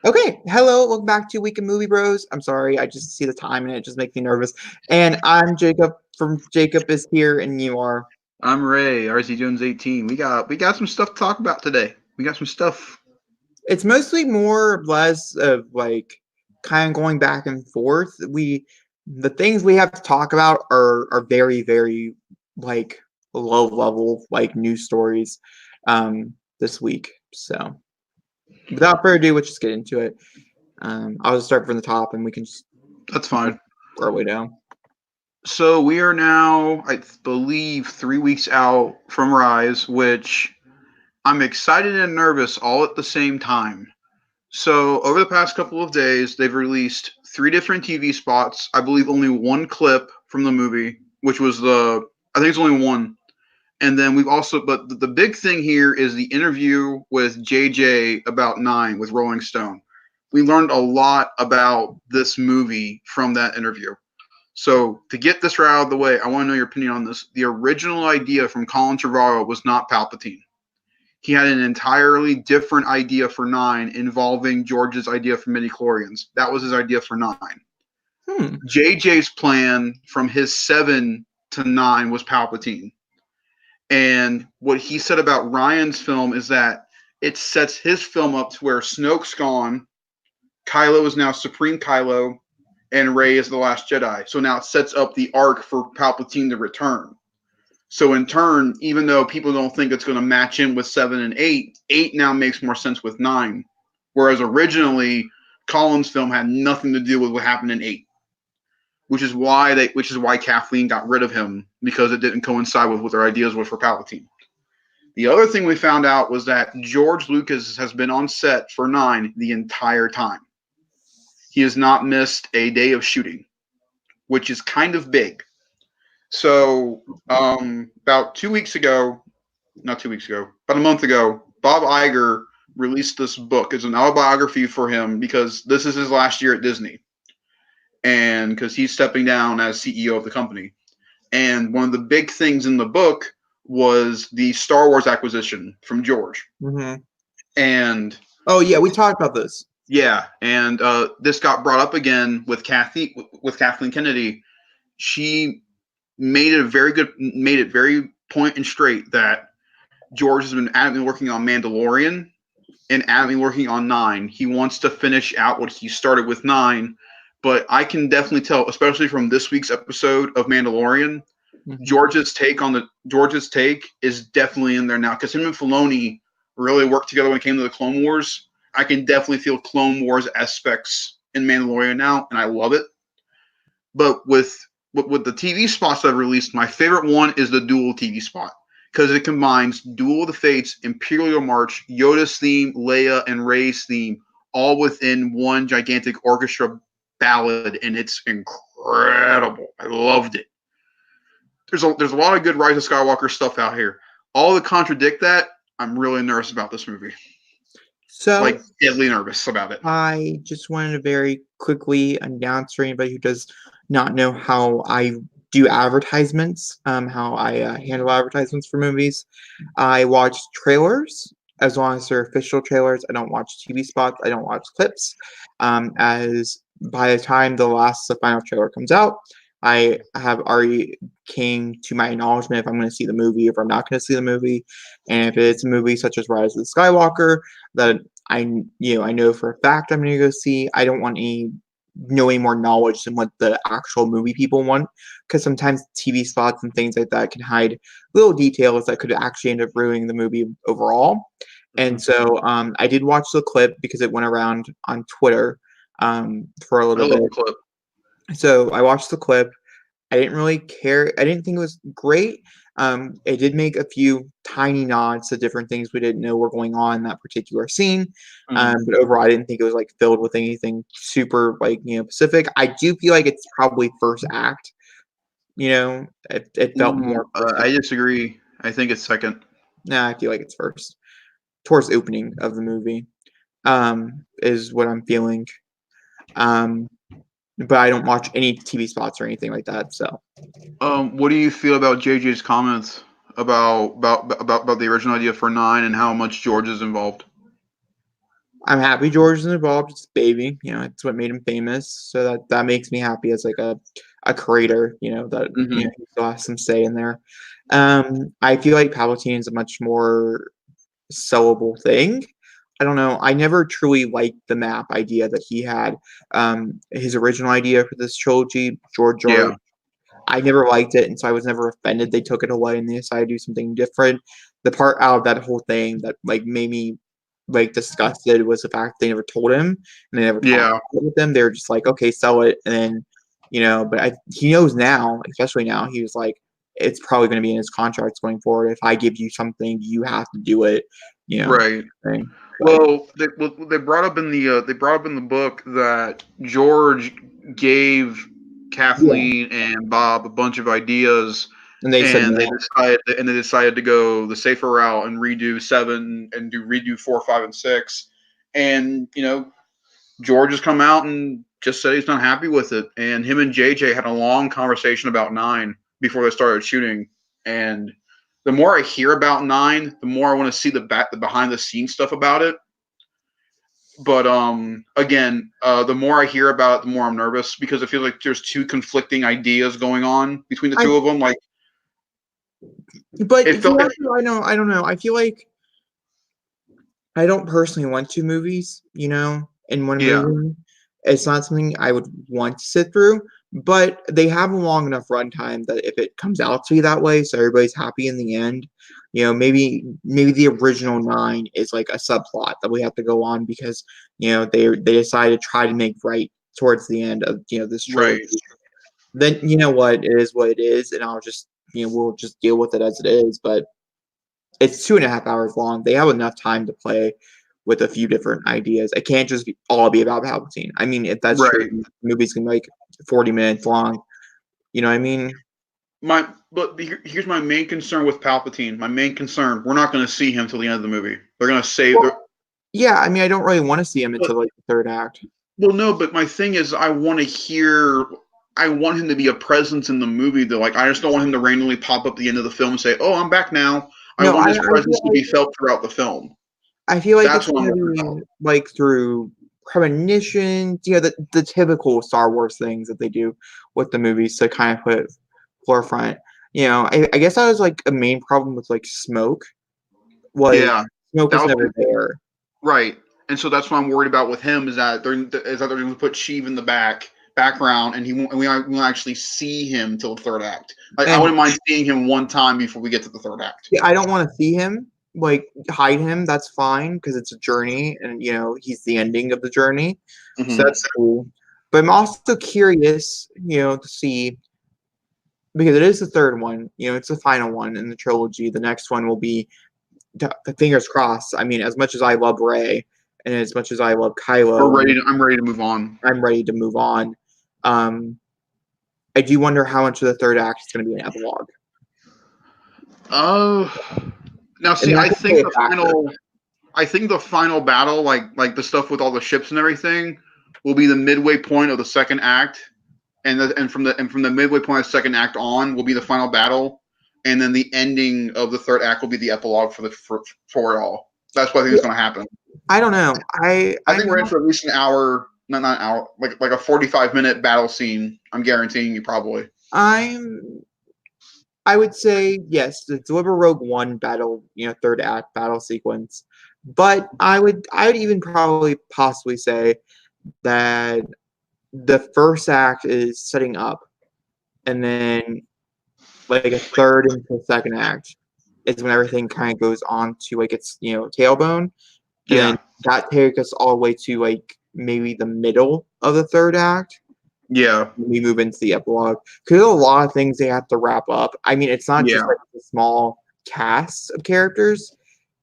Okay, hello, welcome back to Week of Movie Bros. I'm sorry, I just see the time and it just makes me nervous. And I'm Jacob from Jacob is here, and you are. I'm Ray, RZ Jones 18. We got some stuff to talk about today. We got some stuff. It's mostly more or less of like kind of going back and forth. The things we have to talk about are very, very like low level like news stories this week. So without further ado, let's just get into it. I'll just start from the top and we can just That's fine. work our way down. So we are now, I believe, 3 weeks out from Rise, which I'm excited and nervous all at the same time. So over the past couple of days, they've released three different TV spots. I believe only one clip from the movie, which was I think it's only one. And then we've also, but the big thing here is the interview with JJ about Nine with Rolling Stone. We learned a lot about this movie from that interview. So to get this right out of the way, I want to know your opinion on this. The original idea from Colin Trevorrow was not Palpatine. He had an entirely different idea for Nine involving George's idea for midichlorians. That was his idea for Nine. JJ's plan from his 7 to 9 was Palpatine. And what he said about Ryan's film is that it sets his film up to where Snoke's gone, Kylo is now Supreme Kylo, and Rey is the Last Jedi. So now it sets up the arc for Palpatine to return. So in turn, even though people don't think it's going to match in with 7 and 8, 8 now makes more sense with 9. Whereas originally, Colin's film had nothing to do with what happened in 8. Which is why Kathleen got rid of him, because it didn't coincide with what their ideas were for Palpatine. The other thing we found out was that George Lucas has been on set for 9 the entire time. He has not missed a day of shooting, which is kind of big. So about 2 weeks ago, not 2 weeks ago, about a month ago, Bob Iger released this book. It's an autobiography for him because this is his last year at Disney. And because he's stepping down as CEO of the company. And one of the big things in the book was the Star Wars acquisition from George. Mm-hmm. And oh yeah, we talked about this. Yeah, and this got brought up again with Kathleen Kennedy. She made it very point and straight that George has been adamantly working on Mandalorian and adamantly working on 9. He wants to finish out what he started with 9. But I can definitely tell, especially from this week's episode of Mandalorian, George's take is definitely in there now, because him and Filoni really worked together when it came to the Clone Wars. I can definitely feel Clone Wars aspects in Mandalorian now, and I love it. But with the TV spots that I've released, my favorite one is the Duel TV spot, because it combines Duel of the Fates, Imperial March, Yoda's theme, Leia, and Rey's theme, all within one gigantic orchestra ballad, and it's incredible. I loved it. There's a lot of good Rise of Skywalker stuff out here. All that contradict that, I'm really nervous about this movie. So, like, deadly nervous about it. I just wanted to very quickly announce for anybody who does not know how I do advertisements, how I handle advertisements for movies. I watch trailers as long as they're official trailers. I don't watch TV spots. I don't watch clips. As by the time the final trailer comes out, I have already came to my acknowledgement if I'm going to see the movie, if I'm not going to see the movie, and if it's a movie such as Rise of the Skywalker that I know for a fact I'm going to go see, I don't want any more knowledge than what the actual movie people want, because sometimes TV spots and things like that can hide little details that could actually end up ruining the movie overall. And so I did watch the clip because it went around on Twitter for a little bit. Clip. So I watched the clip. I didn't really care. I didn't think it was great. It did make a few tiny nods to different things we didn't know were going on in that particular scene. But overall, I didn't think it was like filled with anything super specific. I do feel like it's probably first act. It felt more. I disagree. I think it's second. Nah, I feel like it's first. Towards the opening of the movie, is what I'm feeling. But I don't watch any TV spots or anything like that. So, what do you feel about JJ's comments about the original idea for 9 and how much George is involved? I'm happy George is involved. It's baby, it's what made him famous. So that makes me happy as like a creator, that Hmm. he still has some say in there. I feel like Palpatine is a much more sellable thing. I don't know. I never truly liked the map idea that he had. His original idea for this trilogy, George R. Yeah, I never liked it, and so I was never offended they took it away and they decided to do something different. The part out of that whole thing that like made me like disgusted was the fact they never told him and they never talked yeah, about it with them. They were just like, okay, sell it, and then but he knows now, especially now, he was like, it's probably going to be in his contracts going forward. If I give you something, you have to do it. You know, right. thing. But Well, they brought up in the book that George gave yeah, Kathleen and Bob a bunch of ideas, and they said and no. they decided to go the safer route and redo 7 and redo 4, 5, and 6, and George has come out and just said he's not happy with it, and him and JJ had a long conversation about 9 before they started shooting, and the more I hear about 9, the more I want to see the behind the scenes stuff about it. But again, the more I hear about it, the more I'm nervous because I feel like there's two conflicting ideas going on between the I two of them. Like but it he felt, also, I don't know. I feel like I don't personally want two movies, in one yeah, movie. It's not something I would want to sit through, but they have a long enough runtime that if it comes out to be that way, so everybody's happy in the end, maybe the original 9 is like a subplot that we have to go on because they decided to try to make right towards the end of this trilogy. right, Then what, it is what it is, and I'll just we'll just deal with it as it is. But it's 2.5 hours long. They have enough time to play with a few different ideas. It can't just all be about Palpatine. I mean, if that's true, right. the movie's gonna be like 40 minutes long. You know what I mean? Here's my main concern with Palpatine. My main concern: we're not going to see him till the end of the movie. They're going to save. Well, yeah, I mean, I don't really want to see him But until like the third act. Well, no, but my thing is, I want to hear. I want him to be a presence in the movie. Though, like, I just don't want him to randomly pop up at the end of the film and say, "Oh, I'm back now." I No, want I, his I presence feel to like be felt throughout the film. it's That's what I'm gonna worried be about. like through premonitions, the typical Star Wars things that they do with the movies to kind of put forefront. I guess that was like a main problem with like was Yeah, Smoke that was was never there. right, and so that's what I'm worried about with him is that they're going to put Sheev in the background, and we won't actually see him till the third act. Like, I And wouldn't mind seeing him one time before we get to the third act. yeah, I don't want to see him like hide him. That's fine because it's a journey, and he's the ending of the journey, so Hmm. that's cool. But I'm also curious, to see because it is the third one. It's the final one in the trilogy. The next one will be the fingers crossed. I mean, as much as I love Ray and as much as I love Kylo, and I'm ready to move on. I'm ready to move on. Um, I do wonder how much of the third act is going to be an epilogue, Uh, Now and see, that could play a factor. I think the final battle, like the stuff with all the ships and everything, will be the midway point of the second act, and from the midway point of the second act on will be the final battle, and then the ending of the third act will be the epilogue for it all. That's what I think is going to happen. I don't know. I I'm think we're in not. for at least an hour, not an hour, like a 45-minute battle scene. I'm guaranteeing you probably. I'm. I would say yes. The Deliver Rogue One battle, third act battle sequence, but I would even probably possibly say that the first act is setting up, and then like a third into the second act is when everything kind of goes on to like its tailbone, and then Yeah, that takes us all the way to like maybe the middle of the third act. yeah, We move into the epilogue because there's a lot of things they have to wrap up. I mean, it's not just yeah, like a small cast of characters,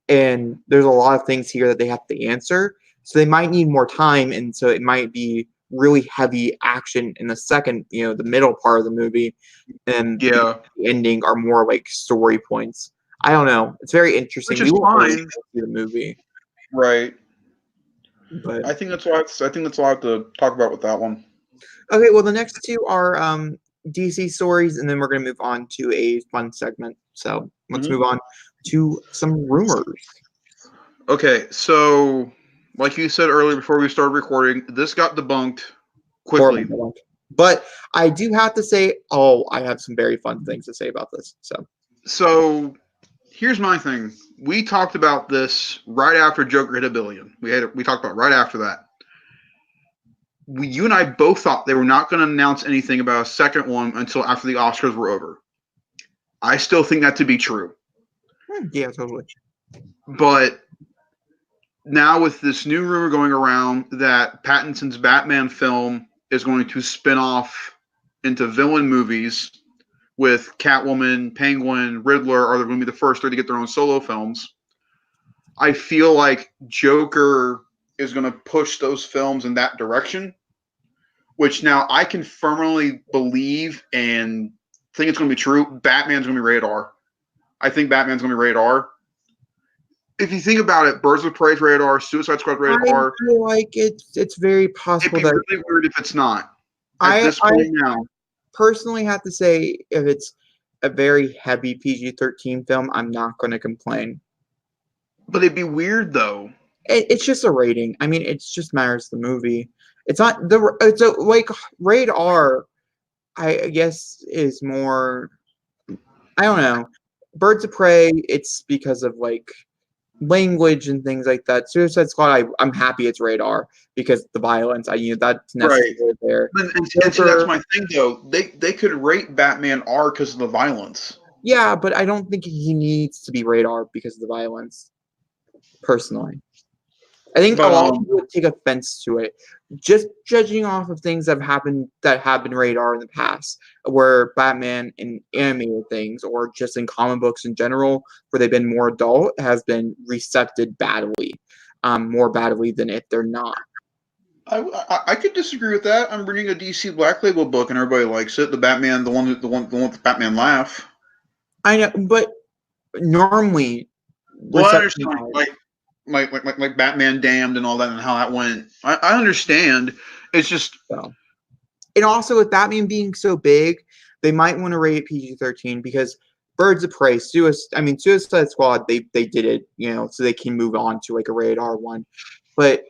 and there's a lot of things here that they have to answer. So they might need more time, and so it might be really heavy action in the second, the middle part of the movie, and the yeah. ending are more like story points. I don't know. It's very interesting. Which We is will always fine, see the movie, right? but I think that's all I have to talk about with that one. okay. Well, the next two are DC stories, and then we're gonna move on to a fun segment. So let's Hmm. move on to some rumors. Okay, so Like you said earlier before we started recording, this got debunked quickly. Horrible. But I do have to say, I have some very fun things to say about this. So here's my thing. We talked about this right after Joker hit $1 billion. We talked about it right after that. You and I both thought they were not going to announce anything about a second one until after the Oscars were over. I still think that to be true. Yeah, totally. But now with this new rumor going around that Pattinson's Batman film is going to spin off into villain movies with Catwoman, Penguin, Riddler are going to be the first three to get their own solo films. I feel like Joker is going to push those films in that direction, which now I can firmly believe and think it's going to be true. Batman's going to be rated R. I think Batman's going to be rated R. If you think about it, Birds of Prey is rated R, Suicide Squad rated R. I feel like it's very possible It'd be that really weird if it's not. I Now, personally have to say, if it's a very heavy PG-13 film, I'm not going to complain. but it'd be weird though. It's just a rating. I mean, it just matters the movie. It's not the. It's a like rated R. I guess is more. I don't know. Birds of Prey. It's because of like language and things like that. Suicide Squad. I'm happy it's rated R because the violence. That's necessary there. And see, that's my thing though. They could rate Batman R because of the violence. Yeah, but I don't think he needs to be rated R because of the violence. Personally, I think a lot of people would take offense to it, just judging off of things that have been rated R in the past, where Batman in animated things or just in comic books in general, where they've been more adult, has been recepted badly, more badly than if they're not. I could disagree with that. I'm reading a DC Black Label book and everybody likes it. The Batman, the one with the Batman laugh. I know, but normally, well, I understand, like Batman Damned and all that and how that went. I understand. It's just and also with Batman being so big, they might want to rate it PG-13 because Birds of Prey, Suicide Squad, they did it, so they can move on to like a rated R one, but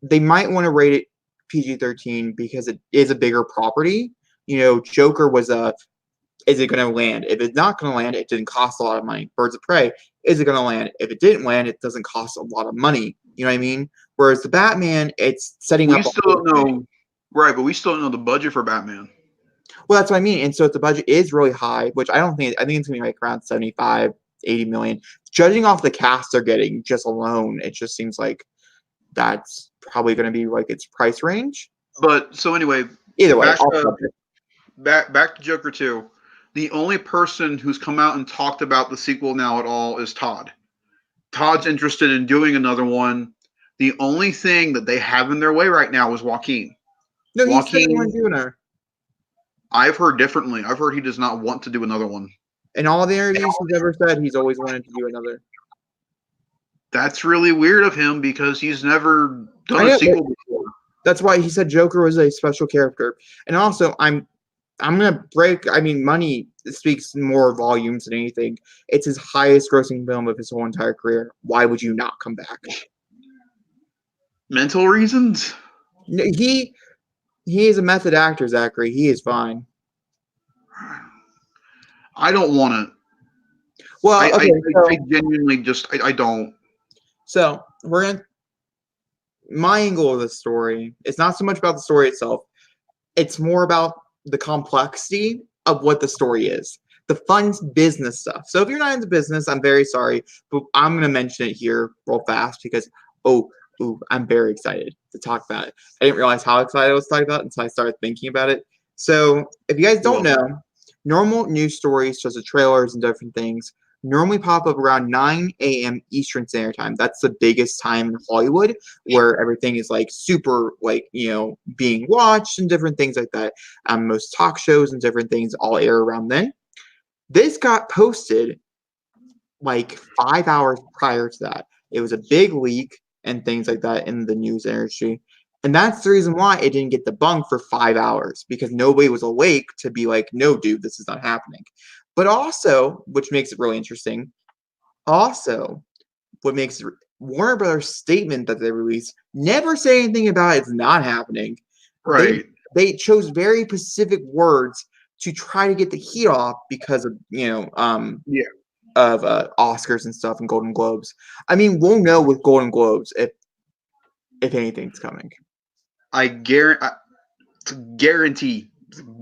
they might want to rate it PG-13 because it is a bigger property. Joker was is it going to land? If it's not going to land, it didn't cost a lot of money. Birds of Prey, is it going to land? If it didn't land, it doesn't cost a lot of money. You know what I mean? Whereas the Batman, it's setting up. We still don't know, right? But we still don't know the budget for Batman. Well, that's what I mean. And so if the budget is really high, which I think it's going to be like around 75, 80 million. Judging off the cast they're getting just alone, it just seems like that's probably going to be like its price range. But so anyway, either way, back to Joker 2. The only person who's come out and talked about the sequel now at all is Todd. Todd's interested in doing another one. The only thing that they have in their way right now is Joaquin. No, he's doing her. I've heard differently. I've heard he does not want to do another one. In all the interviews he's ever said, he's always wanted to do another. That's really weird of him because he's never done a sequel before. That's why he said Joker was a special character. And also, I'm gonna break. I mean, money speaks more volumes than anything. It's his highest grossing film of his whole entire career. Why would you not come back? Mental reasons? He is a method actor, Zachary. He is fine. I don't want to. Well, okay, I genuinely just I don't. So my angle of the story. It's not so much about the story itself. It's more about the complexity of what the story is, the fun business stuff. So if you're not into business, I'm very sorry, but I'm going to mention it here real fast because, I'm very excited to talk about it. I didn't realize how excited I was talking about it until I started thinking about it. So if you guys don't know, normal news stories, such as trailers and different things, normally pop up around 9 a.m. Eastern Standard Time. That's the biggest time in Hollywood where everything is like super being watched and different things like that. Most talk shows and different things all air around then. This got posted like 5 hours prior to that. It was a big leak and things like that in the news industry. And that's the reason why it didn't get debunked for 5 hours, because nobody was awake to be like, no, dude, this is not happening. But also, which makes it really interesting, what makes it Warner Brothers statement that they released never say anything about it's not happening. Right. They chose very specific words to try to get the heat off because of Yeah. of Oscars and stuff and Golden Globes. I mean, we'll know with Golden Globes if anything's coming. I guarantee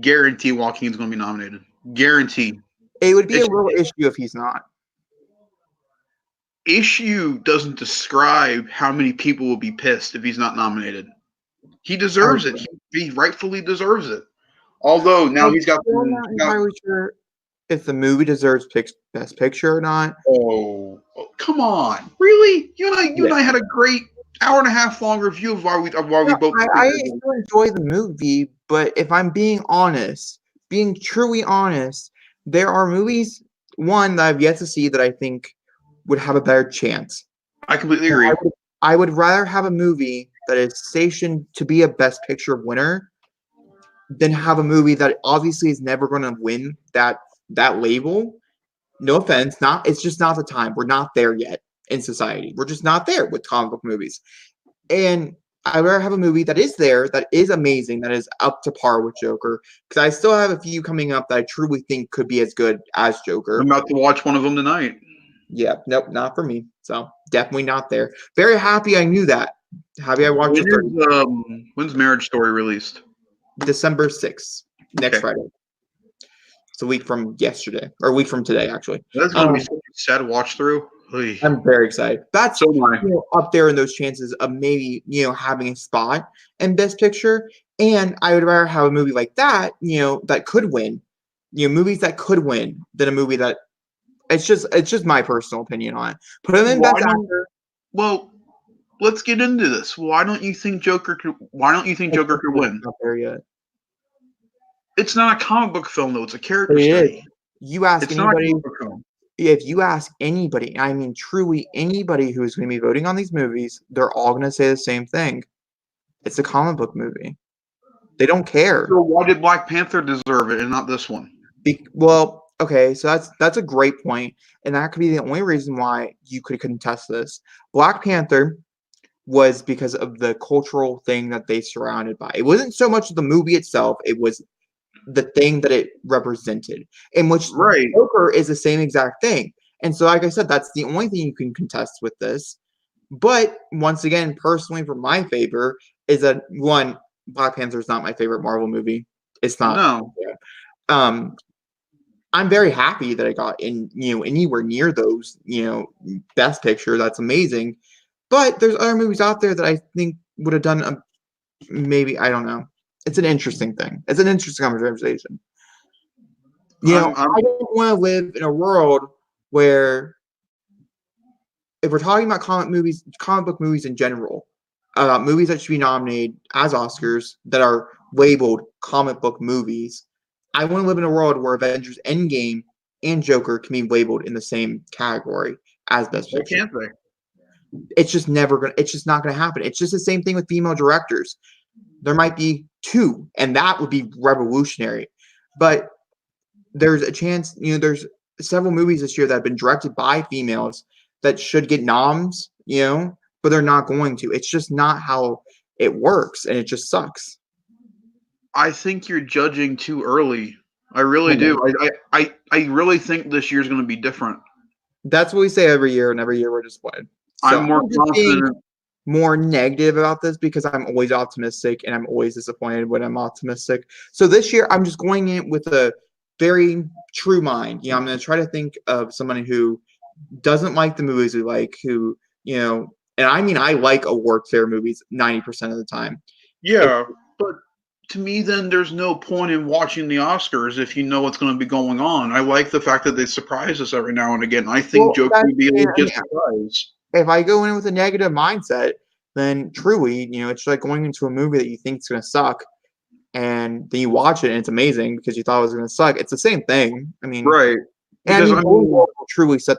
Joaquin's going to be nominated. Guarantee. It would be a real issue if he's not. Issue doesn't describe how many people will be pissed if he's not nominated. He deserves it. He rightfully deserves it. Although now he's got. I'm not entirely sure if the movie deserves Best Picture or not. Oh, come on! Really? You and I had a great hour and a half long review of why we both. I still enjoy the movie, but if I'm being honest, being truly honest, there are movies that I've yet to see that I think would have a better chance. I completely agree. I would rather have a movie that is stationed to be a Best Picture winner than have a movie that obviously is never going to win that label. No offense, it's just not the time. We're not there yet in society. We're just not there with comic book movies. And I'd rather have a movie that is there, that is amazing, that is up to par with Joker. Because I still have a few coming up that I truly think could be as good as Joker. I'm about to watch one of them tonight. Yeah, nope, not for me. So definitely not there. Very happy I knew that. Happy I watched it. When's Marriage Story released? December 6th, next Friday. It's a week from yesterday, or a week from today, actually. That's going to be such a sad watch through. I'm very excited. That's up there in those chances of maybe having a spot in Best Picture. And I would rather have a movie like that, that could win. Movies that could win than a movie that it's just my personal opinion on it. Put him in Best Actor. Well, let's get into this. Why don't you think Joker could win? Not there yet. It's not a comic book film, though. It's a character study. You ask anybody. Not if you ask anybody, I mean truly anybody who is going to be voting on these movies, they're all going to say the same thing. It's a comic book movie. They don't care. So why did Black Panther deserve it and not this one? Well, okay, so that's a great point, and that could be the only reason why you could contest this. Black Panther was because of the cultural thing that they surrounded by. It wasn't so much the movie itself, it was the thing that it represented, in which Joker is the same exact thing. And so, like I said, that's the only thing you can contest with this. But once again, personally, for my favor, is that one, Black Panther is not my favorite Marvel movie. It's not. No. Yeah. I'm very happy that I got anywhere near those, Best Picture. That's amazing. But there's other movies out there that I think would have done maybe, I don't know. It's an interesting thing. It's an interesting conversation. I don't want to live in a world where, if we're talking about comic book movies in general, movies that should be nominated as Oscars that are labeled comic book movies, I want to live in a world where Avengers Endgame and Joker can be labeled in the same category as Best Picture. Can't they? It's just not gonna happen. It's just the same thing with female directors. There might be 2, and that would be revolutionary. But there's a chance, there's several movies this year that have been directed by females that should get noms, but they're not going to. It's just not how it works, and it just sucks. I think you're judging too early. I really do. I really think this year's going to be different. That's what we say every year, and every year we're disappointed. So I'm more confident. More negative about this because I'm always optimistic and I'm always disappointed when I'm optimistic. So this year I'm just going in with a very true mind. I'm going to try to think of somebody who doesn't like the movies we like, who, and I mean, I like award fair movies 90% of the time. Yeah, but to me, then there's no point in watching the Oscars if you know what's going to be going on. I like the fact that they surprise us every now and again. I think Joker would be a legit surprise. If I go in with a negative mindset, then truly, it's like going into a movie that you think is going to suck, and then you watch it and it's amazing because you thought it was going to suck. It's the same thing. I mean, right? Because will truly set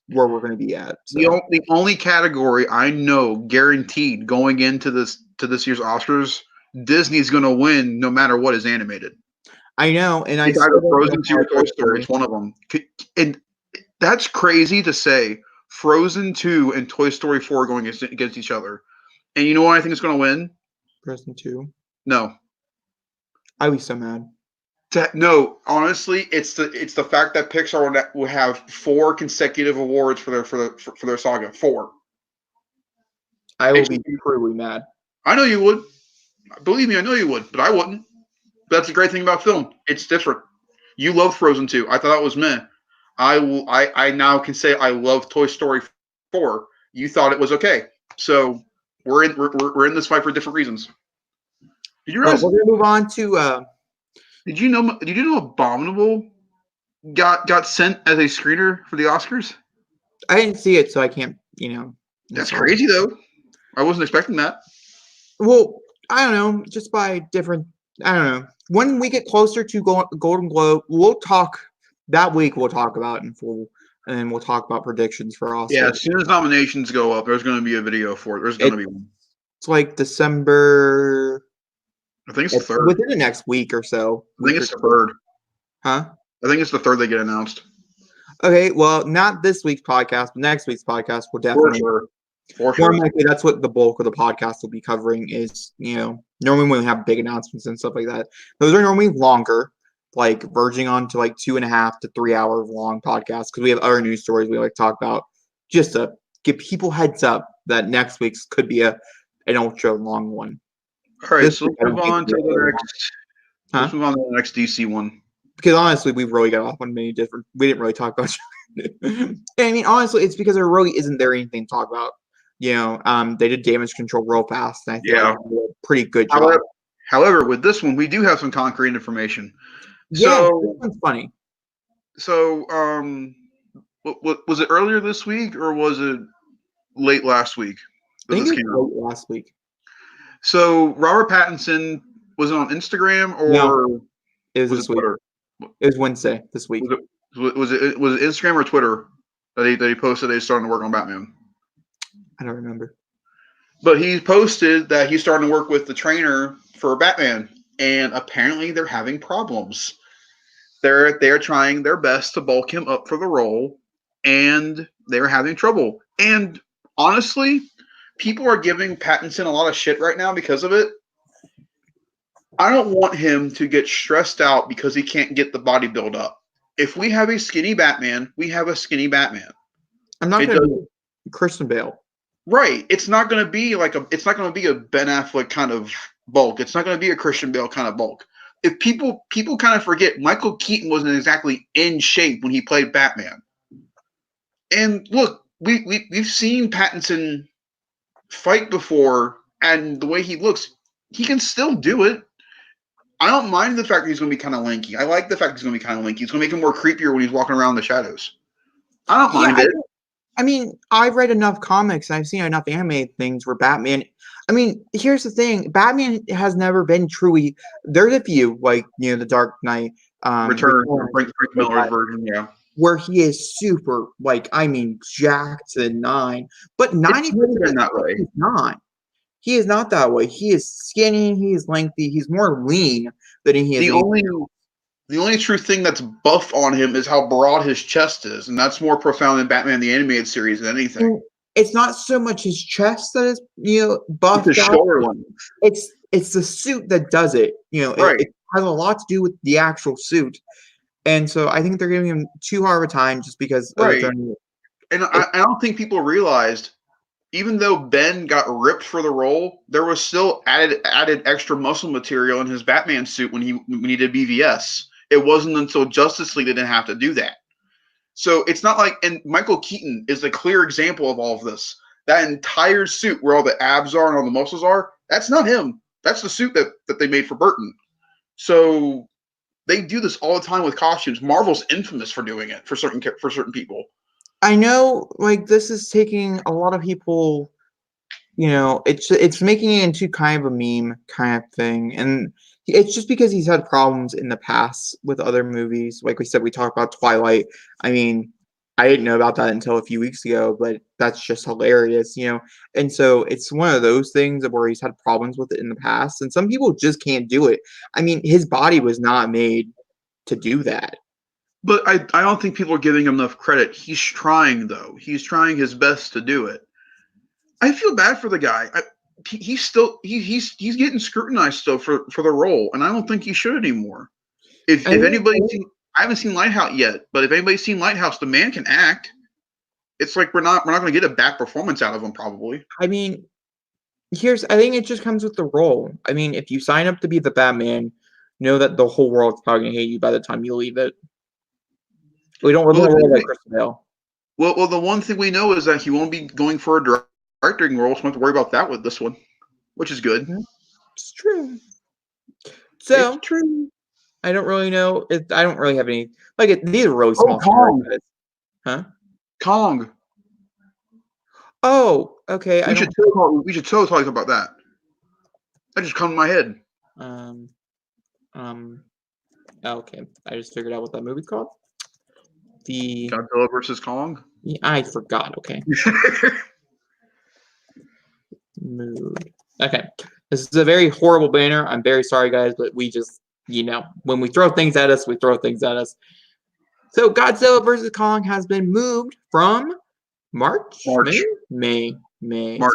where we're going to be at. So. The only category I know guaranteed going into this year's Oscars, Disney's going to win no matter what is animated. I know, and it's either Frozen 2 or Toy Story. It's one of them, and that's crazy to say Frozen 2 and Toy Story 4 going against each other. And you know what I think is going to win? Frozen 2. No. I'd be so mad. No, honestly, it's the fact that Pixar will have 4 consecutive awards for their saga. 4. I will be truly mad. I know you would. Believe me, I know you would, but I wouldn't. That's the great thing about film. It's different. You love Frozen 2. I thought that was meh. I now can say I love Toy Story 4. You thought it was okay. So we're in this fight for different reasons. Did you realize? We're gonna move on to. Did you know Abominable got sent as a screener for the Oscars? I didn't see it, so I can't. That's crazy though. I wasn't expecting that. Well, I don't know. Just by different. I don't know. When we get closer to Golden Globe, we'll talk. That week we'll talk about in full, and then we'll talk about predictions for Oscars. Yeah, as soon as nominations go up, there's going to be a video for it. There's going to be one. It's like December. I think it's the 3rd. Within the next week or so. I think it's the 3rd. Huh? I think it's the 3rd they get announced. Okay, well, not this week's podcast, but next week's podcast will definitely. For sure. More likely, that's what the bulk of the podcast will be covering is, normally when we have big announcements and stuff like that, those are normally longer, like verging on to like 2.5 to 3 hour long podcasts because we have other news stories we like to talk about just to give people heads up that next week's could be an ultra long one. All right, so let's move on to the next. Let's move on to the next DC one. Because honestly, we really got off on many different. We didn't really talk about. I mean, honestly, it's because there really isn't there anything to talk about. They did damage control real fast, and I think they did a pretty good job. However, with this one, we do have some concrete information. Yeah, this one's funny. So, was it earlier this week or was it late last week? I think it was late last week. So Robert Pattinson was it on Instagram or no, it was this Twitter? Week. It was Wednesday this week. Was it Instagram or Twitter that he posted that he's starting to work on Batman? I don't remember. But he posted that he's starting to work with the trainer for Batman, and apparently they're having problems. They're trying their best to bulk him up for the role, and they're having trouble. And honestly, people are giving Pattinson a lot of shit right now because of it. I don't want him to get stressed out because he can't get the body build up. If we have a skinny Batman, we have a skinny Batman. I'm not going to be Christian Bale. Right. It's not going to be it's not going to be a Ben Affleck kind of bulk. It's not going to be a Christian Bale kind of bulk. If people kind of forget, Michael Keaton wasn't exactly in shape when he played Batman. And look, we've seen Pattinson fight before, and the way he looks, he can still do it. I don't mind the fact that he's going to be kind of lanky. I like the fact he's going to be kind of lanky. It's going to make him more creepier when he's walking around in the shadows. I don't mind it. I mean, I've read enough comics and I've seen enough animated things where Batman. I mean, here's the thing: Batman has never been truly. There's a few, like the Dark Knight, Return, Frank Miller's version, yeah, where he is super, jacked to the 9. But 90% that way. He's not. He is not that way. He is skinny. He is lengthy. He's more lean than he is. The only true thing that's buff on him is how broad his chest is, and that's more profound in Batman the Animated Series than anything. It's not so much his chest that is, buffed it's the out. It's the suit that does it. Right. It has a lot to do with the actual suit, and so I think they're giving him too hard of a time just because. Right. And I don't think people realized, even though Ben got ripped for the role, there was still added extra muscle material in his Batman suit when he did BVS. It wasn't until Justice League they didn't have to do that. So it's not like, and Michael Keaton is a clear example of all of this. That entire suit where all the abs are and all the muscles are, that's not him. That's the suit that they made for Burton. So they do this all the time with costumes. Marvel's infamous for doing it for certain people. I know, this is taking a lot of people, it's making it into kind of a meme kind of thing. And it's just because he's had problems in the past with other movies. Like we said, we talked about Twilight. I mean, I didn't know about that until a few weeks ago, but that's just hilarious, And so it's one of those things where he's had problems with it in the past. And some people just can't do it. I mean, his body was not made to do that. But I don't think people are giving him enough credit. He's trying, though. He's trying his best to do it. I feel bad for the guy. He's still he's getting scrutinized still for the role, and I don't think he should anymore. I If think, anybody's seen, I haven't seen Lighthouse yet, but if anybody's seen Lighthouse, the man can act. It's like we're not going to get a bad performance out of him probably. I mean, I think it just comes with the role. I mean, if you sign up to be the Batman, know that the whole world's probably gonna hate you by the time you leave it. We don't live in Well, a world like Christian Bale. well, the one thing we know is that he won't be going for a directing role, so we don't have to worry about that with this one, which is good. It's true. It's So true. I don't really know. I don't really have any these are really Oh, small Kong. stories. Huh? Kong. Oh, okay. I don't. We should totally talk about that. That just come to my head. Um. Okay. I just figured out what that movie's called. Godzilla versus Kong. I forgot. Okay. Mood. Okay. This is a very horrible banner. I'm very sorry, guys, but we just, when we throw things at us, we throw things at us. So Godzilla versus Kong has been moved from March. May. March.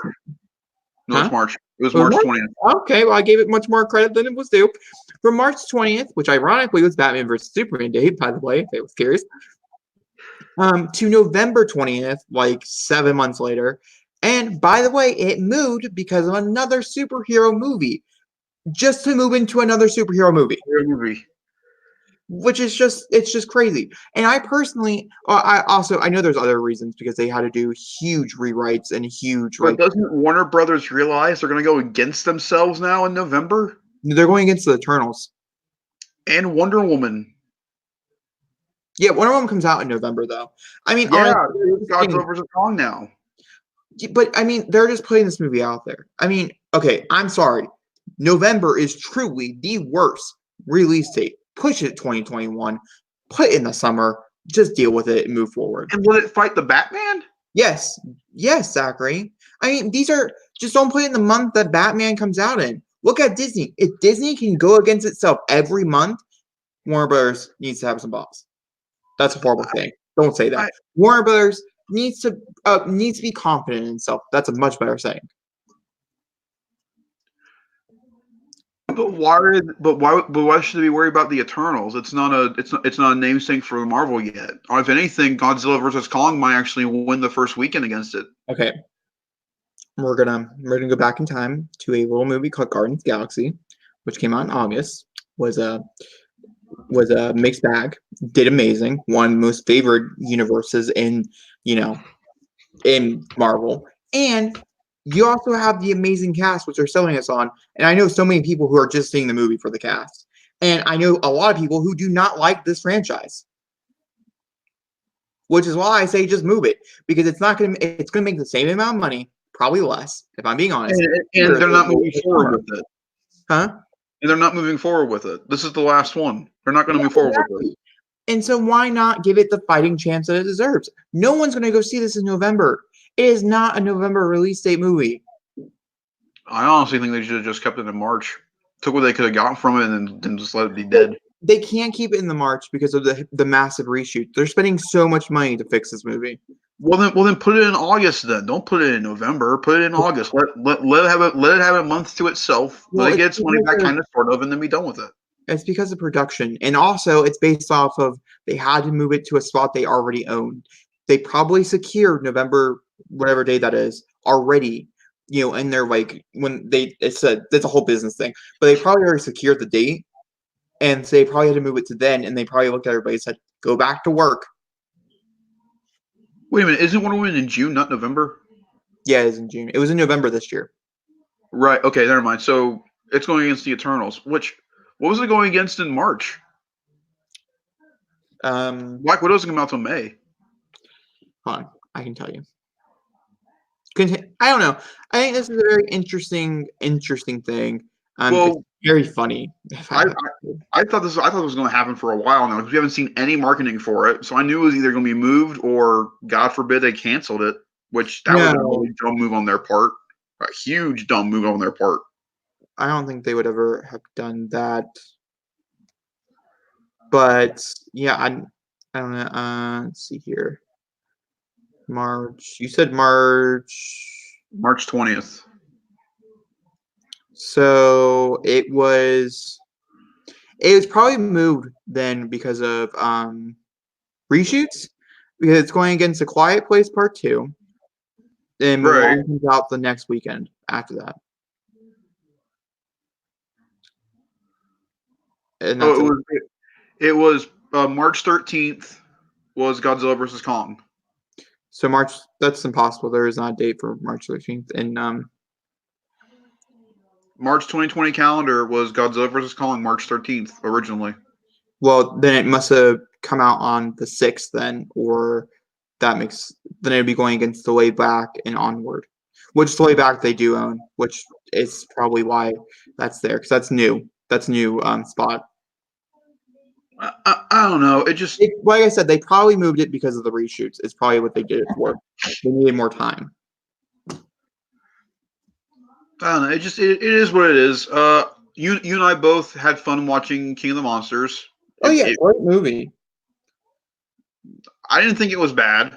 No, Huh? it's March. It was March 20th. Okay, well, I gave it much more credit than it was due. From March 20th, which ironically was Batman vs. Superman Day, by the way, if it was curious, to November 20th, like 7 months later. And by the way, it moved because of another superhero movie. Just to move into another superhero movie. Which is it's just crazy. And I personally, I know there's other reasons because they had to do huge rewrites and huge. But doesn't Warner Brothers realize they're going to go against themselves now in November? They're going against the Eternals. And Wonder Woman. Yeah, Wonder Woman comes out in November, though. I mean, yeah, Godzilla vs. Kong now. But I mean, they're just putting this movie out there. I mean, okay, I'm sorry. November is truly the worst release date. Push it 2021. Put it in the summer. Just deal with it and move forward. And will it fight the Batman? Yes, Zachary. I mean, these are just don't put it in the month that Batman comes out in. Look at Disney. If Disney can go against itself every month, Warner Brothers needs to have some balls. That's a horrible thing. Don't say that. Warner Brothers needs to be confident in itself. That's a much better saying. But why should we worry about the Eternals? It's not a namesake for Marvel yet. Or if anything, Godzilla vs. Kong might actually win the first weekend against it. Okay. We're gonna go back in time to a little movie called Guardians of the Galaxy, which came out in August. Was a mixed bag. Did amazing. One most favored universes in Marvel. And you also have the amazing cast, which they're selling us on. And I know so many people who are just seeing the movie for the cast. And I know a lot of people who do not like this franchise. Which is why I say just move it. Because it's gonna make the same amount of money, probably less, if I'm being honest. And they're not moving forward with it. Huh? And they're not moving forward with it. This is the last one. They're not going to move forward with it. And so why not give it the fighting chance that it deserves? No one's going to go see this in November. It is not a November release date movie. I honestly think they should have just kept it in March. Took what they could have gotten from it and then just let it be dead. They can't keep it in the March because of the massive reshoot. They're spending so much money to fix this movie. Well then put it in August then. Don't put it in November. Put it in August. Let it have a month to itself. Let it get its money back kind of sort of and then be done with it. It's because of production. And also it's based off of they had to move it to a spot they already owned. They probably secured November, whatever day that is, already. And they're like it's a whole business thing. But they probably already secured the date. And so they probably had to move it to then, and they probably looked at everybody and said, go back to work. Wait a minute, isn't Wonder Woman in June, not November? Yeah, it is in June. It was in November this year. Right, okay, never mind. So it's going against the Eternals. What was it going against in March? Black Widow doesn't come out till May. Hold on, I can tell you. I don't know. I think this is a very interesting thing. It's very funny. I thought this was going to happen for a while now because we haven't seen any marketing for it. So I knew it was either going to be moved or, God forbid, they canceled it. Which that was a really dumb move on their part. A huge dumb move on their part. I don't think they would ever have done that. But yeah, I don't know. Let's see here. March. You said March. March 20th. So it was probably moved then because of reshoots, because it's going against A Quiet Place Part 2. Then Right. Mulan comes out the next weekend after that. And that's it was March 13th was Godzilla vs. Kong. So March, that's impossible. There is not a date for March 13th. And March 2020 calendar was Godzilla vs. Kong March 13th originally. Well, then it must have come out on the 6th then, or then it'd be going against The Way Back and Onward, which The Way Back they do own, which is probably why that's there, because that's new. That's new spot. I don't know. Like I said, they probably moved it because of the reshoots. It's probably what they did it for. They needed more time. I don't know. It is what it is. You and I both had fun watching King of the Monsters. Great movie. I didn't think it was bad.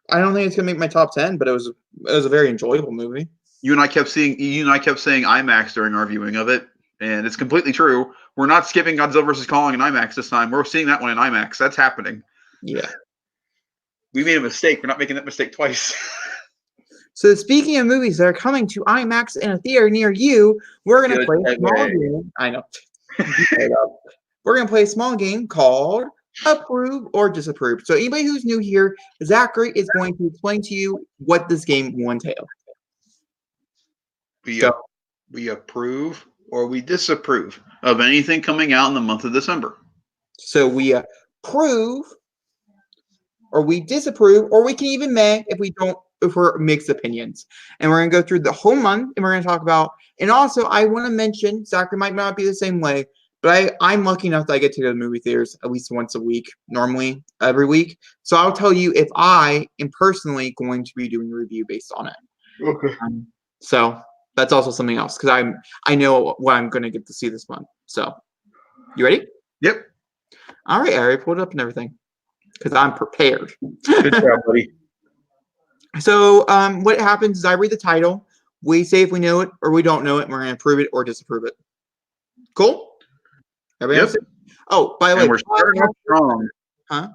I don't think it's gonna make my top 10, but it was a very enjoyable movie. You and I kept saying IMAX during our viewing of it, and it's completely true. We're not skipping Godzilla vs. Kong in IMAX this time. We're seeing that one in IMAX. That's happening. Yeah. We made a mistake. We're not making that mistake twice. So speaking of movies that are coming to IMAX in a theater near you, we're going to play a small game. I know. We're going to play a small game called Approve or Disapprove. So anybody who's new here, Zachary is going to explain to you what this game will entail. We approve or we disapprove of anything coming out in the month of December. So we approve or we disapprove, or we can even if we're mixed opinions. And we're going to go through the whole month, and we're going to talk about, and also I want to mention, Zachary might not be the same way, but I'm lucky enough that I get to go to movie theaters at least once a week, normally every week. So I'll tell you if I am personally going to be doing a review based on it. Okay. So that's also something else, because I know what I'm going to get to see this month. So, you ready? Yep. All right, I already pulled it up and everything, because I'm prepared. Good job, buddy. So what happens is I read the title. We say if we know it or we don't know it, and we're going to approve it or disapprove it. Cool? Everybody Yep. Oh, by the way. We're starting off strong. Huh?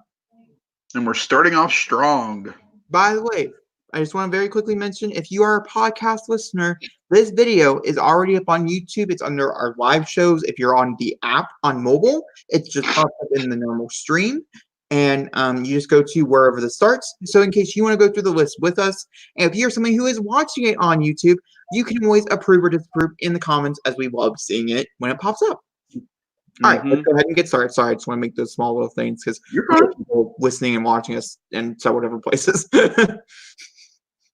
And we're starting off strong. By the way, I just want to very quickly mention, if you are a podcast listener, this video is already up on YouTube. It's under our live shows. If you're on the app on mobile, it's just popped up in the normal stream. And you just go to wherever this starts. So in case you want to go through the list with us, and if you're somebody who is watching it on YouTube, you can always approve or disapprove in the comments, as we love seeing it when it pops up. All right, let's go ahead and get started. Sorry, I just want to make those small little things because people listening and watching us in several different places.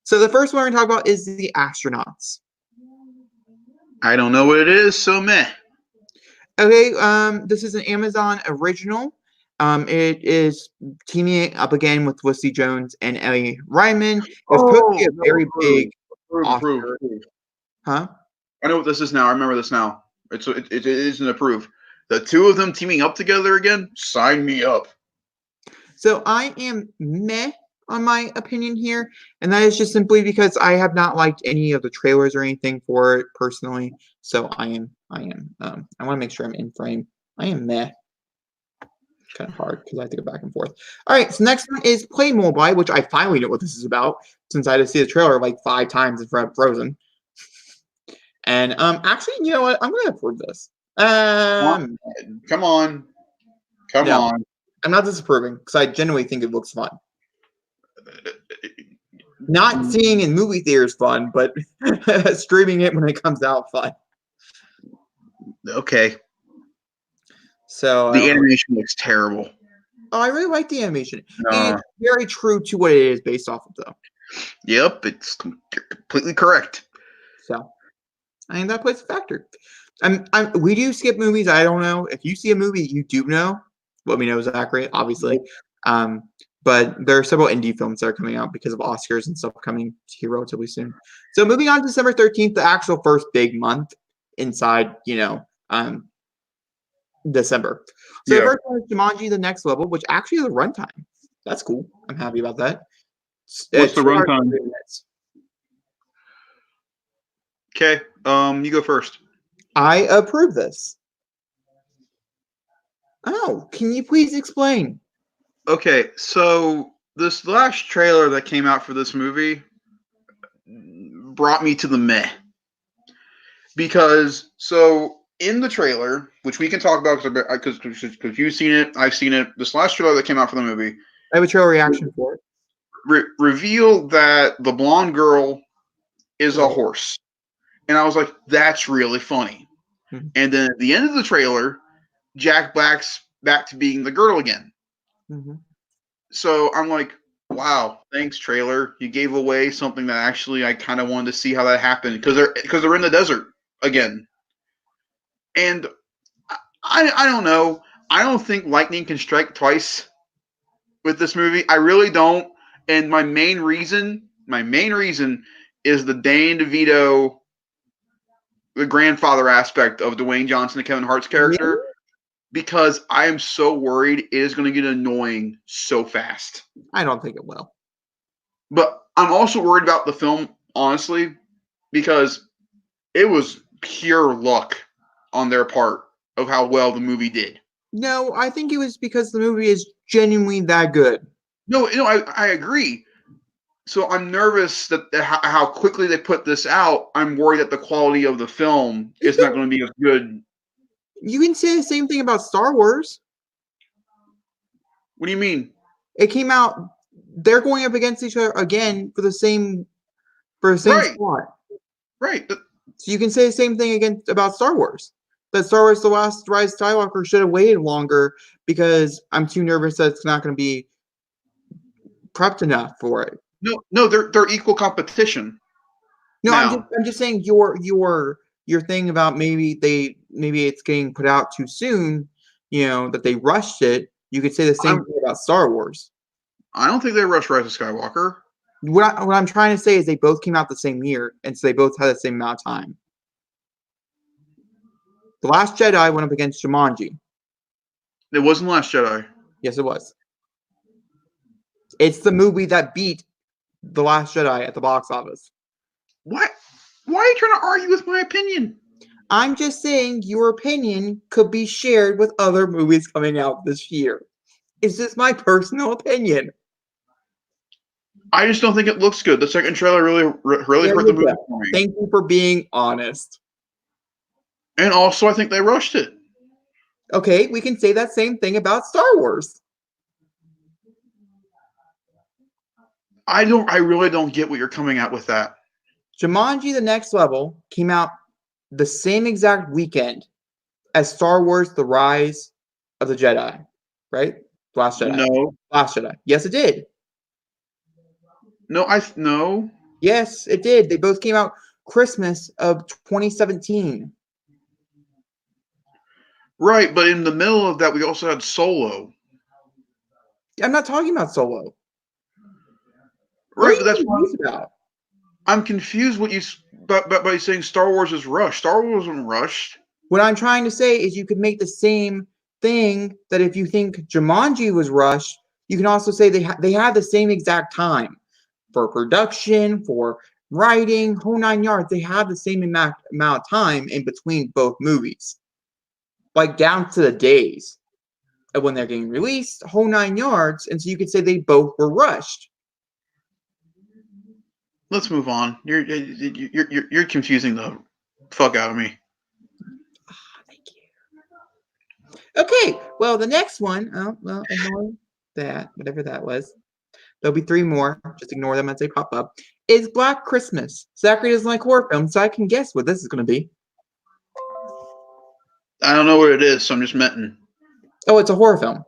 So the first one we're going to talk about is the astronauts. I don't know what it is, so meh. Okay, this is an Amazon original. It is teaming up again with Felicity Jones and Ellie Ryman. It's supposed to be a very big Oscar. Huh? I know what this is now. I remember this now. It is an approve. The two of them teaming up together again? Sign me up. So I am meh on my opinion here, and that is just simply because I have not liked any of the trailers or anything for it personally. So I want to make sure I'm in frame. I am meh. Kind of hard because I have to go back and forth. All right, so next one is Playmobil, which I finally know what this is about since I had to see the trailer like 5 times in front of Frozen. And actually, you know what? I'm gonna approve this. Come on. I'm not disapproving because I genuinely think it looks fun. Not seeing in movie theaters fun, but streaming it when it comes out fun. Okay. So the animation looks terrible. Oh, I really like the animation. And it's very true to what it is based off of, though. Yep, it's completely correct. So, I think that plays a factor. We do skip movies. I don't know. If you see a movie you do know, let me know, Zachary, obviously. But there are several indie films that are coming out because of Oscars and stuff coming here relatively soon. So moving on to December 13th, the actual first big month inside, December. So the Yeah. first one is Jumanji: The Next Level, which actually has a runtime. That's cool. I'm happy about that. What's the 2 hours and runtime? 3 minutes. Okay. You go first. I approve this. Oh, can you please explain? Okay, so this last trailer that came out for this movie brought me to the meh. Because so in the trailer, which we can talk about because you've seen it, I've seen it. This last trailer that came out for the movie I have a trailer reaction for it. revealed that the blonde girl is a Right. horse, and I was like, "That's really funny." Mhm. And then at the end of the trailer, Jack Black's back to being the girl again. Mhm. So I'm like, wow, thanks trailer. You gave away something that actually I kind of wanted to see how that happened because they're in the desert again. And I don't know. I don't think lightning can strike twice with this movie. I really don't. And my main reason is the Dane DeVito, the grandfather aspect of Dwayne Johnson and Kevin Hart's Really? character, because I am so worried it is going to get annoying so fast. I don't think it will. But I'm also worried about the film, honestly, because it was pure luck on their part of how well the movie did. No, I think it was because the movie is genuinely that good. No, I agree. So I'm nervous that how quickly they put this out. I'm worried that the quality of the film You is not can going to be as good. you can say the same thing about Star Wars. What do you mean? It came out. They're going up against each other again for the same Right, spot. right. So you can say the same thing against about Star Wars. That Star Wars: The Last Rise of Skywalker should have waited longer because I'm too nervous that it's not going to be prepped enough for it. No, they're equal competition No, now. I'm just saying your thing about maybe it's getting put out too soon. You know that they rushed it. You could say the same I'm thing about Star Wars. I don't think they rushed Rise of Skywalker. What I'm trying to say is they both came out the same year, and so they both had the same amount of time. The Last Jedi went up against Jumanji. It wasn't Last Jedi. Yes, it was. It's the movie that beat The Last Jedi at the box office. What? Why are you trying to argue with my opinion? I'm just saying your opinion could be shared with other movies coming out this year. It's just my personal opinion. I just don't think it looks good. The second trailer really There hurt the you movie go. for me. Thank you for being honest. And also, I think they rushed it. Okay, we can say that same thing about Star Wars. I really don't get what you're coming at with that. Jumanji: The Next Level came out the same exact weekend as Star Wars: The Rise of the Jedi, right? Last Jedi. No, Last Jedi. Yes, it did. no. Yes, it did. They both came out Christmas of 2017. Right, but in the middle of that, we also had Solo. I'm not talking about Solo. What are Right, but you that's why confused about? I'm confused. But by saying Star Wars is rushed. Star Wars wasn't rushed. What I'm trying to say is you could make the same thing that if you think Jumanji was rushed, you can also say they had the same exact time for production, for writing, whole 9 yards. They have the same amount of time in between both movies, like down to the days of when they're getting released, whole 9 yards. And so you could say they both were rushed. Let's move on. You're confusing the fuck out of me. Thank you. Okay, well, the next one, oh, well, ignore that, whatever that was. There'll be 3 more. Just ignore them as they pop up. Is Black Christmas. Zachary doesn't like horror films, so I can guess what this is going to be. I don't know what it is, so I'm just metting. Oh, it's a horror film.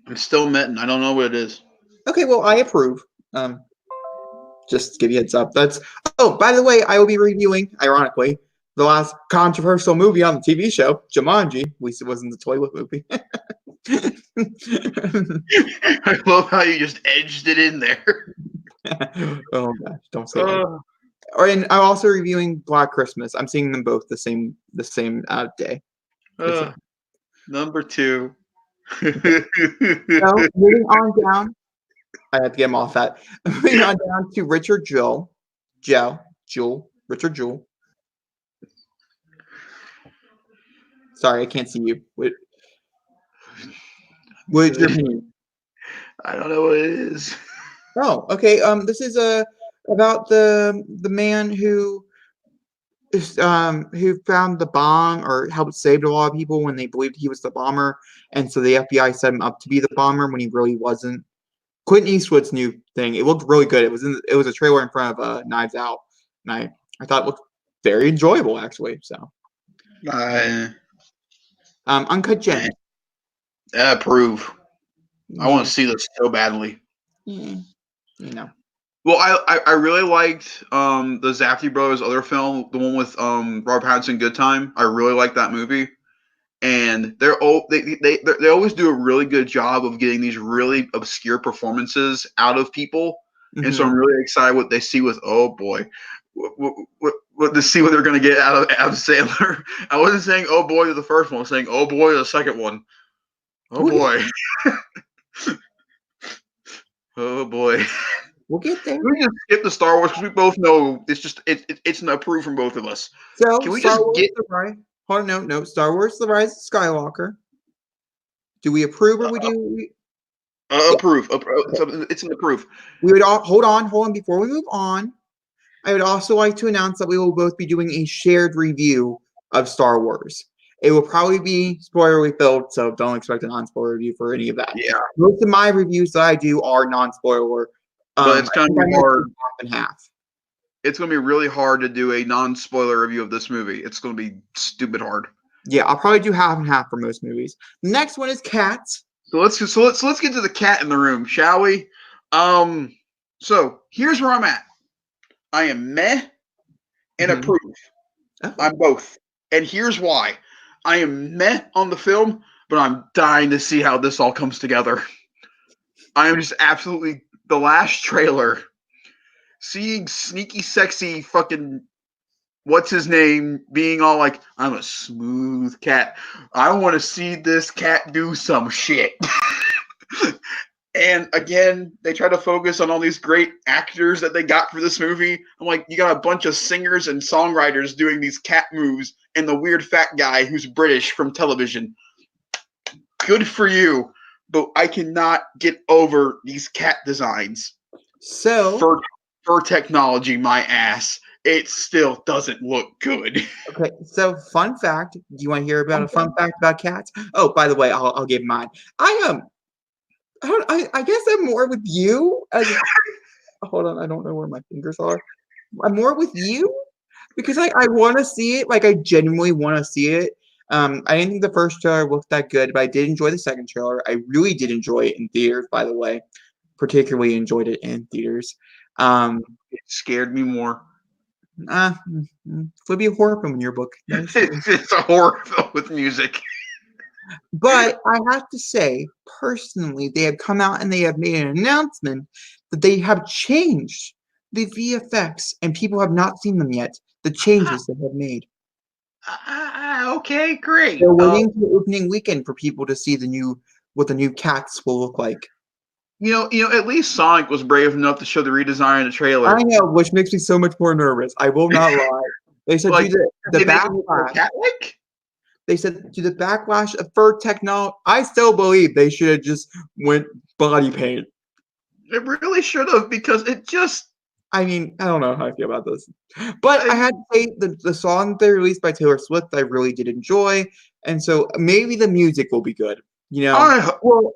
I'm still metting. I don't know what it is. Okay, well, I approve. Just to give you a heads up. Oh, by the way, I will be reviewing, ironically, the last controversial movie on the TV show, Jumanji. At least it wasn't the toilet movie. I love how you just edged it in there. Oh gosh, don't say that. And I'm also reviewing Black Christmas. I'm seeing them both the same day. Number 2. So moving on down, I have to get him off that. Moving on down to Richard Jewell. Richard Jewell. Sorry, I can't see you. What's your opinion? I don't know what it is. Oh, okay. This is about the man who found the bomb or helped save a lot of people when they believed he was the bomber, and so the FBI set him up to be the bomber when he really wasn't. Clint Eastwood's new thing. It looked really good. It was a trailer in front of Knives Out, and I thought it looked very enjoyable actually. So, Uncut Gems. Approve. I want to see this so badly. You know. Well, I really liked the Safdie brothers' other film, the one with Robert Pattinson, Good Time. I really liked that movie, and they always do a really good job of getting these really obscure performances out of people, and so I'm really excited what they see with what to see what they're going to get out of Adam Sandler. I wasn't saying oh boy to the first one, I was saying oh boy to the second one. Oh boy. Oh boy. We'll get there. We just skip the Star Wars because we both know it's an approve from both of us. So can we Star just Wars get? Hold on, no. Star Wars: The Rise of Skywalker. Do we approve or we do? Approve. It's an approve. We would all hold on. Before we move on, I would also like to announce that we will both be doing a shared review of Star Wars. It will probably be spoiler filled, so don't expect a non-spoiler review for any of that. Yeah. Most of my reviews that I do are non-spoiler. But it's going to be hard. Half and half. It's going to be really hard to do a non-spoiler review of this movie. It's going to be stupid hard. Yeah, I'll probably do half and half for most movies. The next one is Cats. So let's get to the cat in the room, shall we? So here's where I'm at. I am meh and approve. Oh. I'm both. And here's why. I am meh on the film, but I'm dying to see how this all comes together. I am just absolutely the last trailer. Seeing sneaky, sexy fucking what's his name being all like, I'm a smooth cat. I want to see this cat do some shit. And again, they try to focus on all these great actors that they got for this movie. I'm like, you got a bunch of singers and songwriters doing these cat moves and the weird fat guy who's British from television. Good for you, but I cannot get over these cat designs. So for technology, my ass, it still doesn't look good. Okay, so fun fact. Do you want to hear about a fun fact about cats? Oh, by the way, I'll give mine. I guess I'm more with you. Hold on, I don't know where my fingers are. I'm more with you because I want to see it. Like I genuinely want to see it. I didn't think the first trailer looked that good, but I did enjoy the second trailer. I really did enjoy it in theaters, by the way. Particularly enjoyed it in theaters. It scared me more. It would be a horror film in your book. It's a horror film with music. But I have to say, personally, they have come out and they have made an announcement that they have changed the VFX, and people have not seen them yet. The changes they have made. Okay, great. They're waiting for the opening weekend for people to see what the new cats will look like. You know, at least Sonic was brave enough to show the redesign in the trailer. I know, which makes me so much more nervous. I will not lie. They said like, do the backlash. They said do the backlash of fur technology. I still believe they should have just went body paint. It really should have, because it just. I mean, I don't know how I feel about this, but I had to say the song they released by Taylor Swift I really did enjoy, and so maybe the music will be good. You know,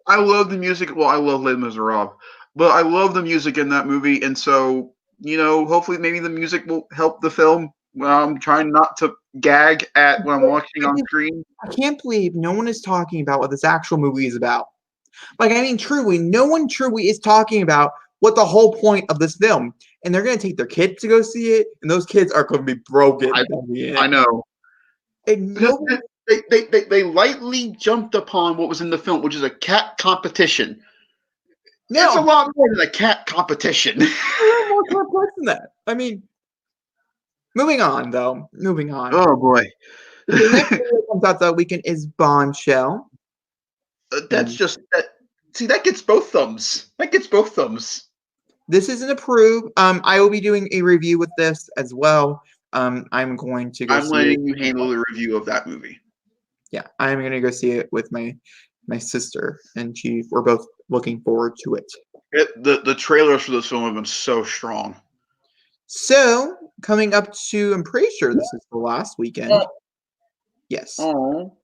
I love the music. Well, I love Les Miserables, but I love the music in that movie, and so hopefully, maybe the music will help the film. I'm trying not to gag at when I'm watching on screen. I can't believe no one is talking about what this actual movie is about. Like, I mean, truly, no one truly is talking about what the whole point of this film. And they're going to take their kids to go see it, and those kids are going to be broken. I know. And they lightly jumped upon what was in the film, which is a cat competition. No. It's a lot more than a cat competition. It's a little more complex than that. I mean, moving on, though. Moving on. Oh, boy. The next movie that comes out that weekend is Bombshell. That's just that. See, that gets both thumbs. That gets both thumbs. This is an approve. I will be doing a review with this as well. I'm going to go I'm see letting it. you handle the review of that movie. Yeah, I'm going to go see it with my sister, and we're both looking forward to it. The trailers for this film have been so strong. So, coming up to, I'm pretty sure this is the last weekend. Yes. Oh.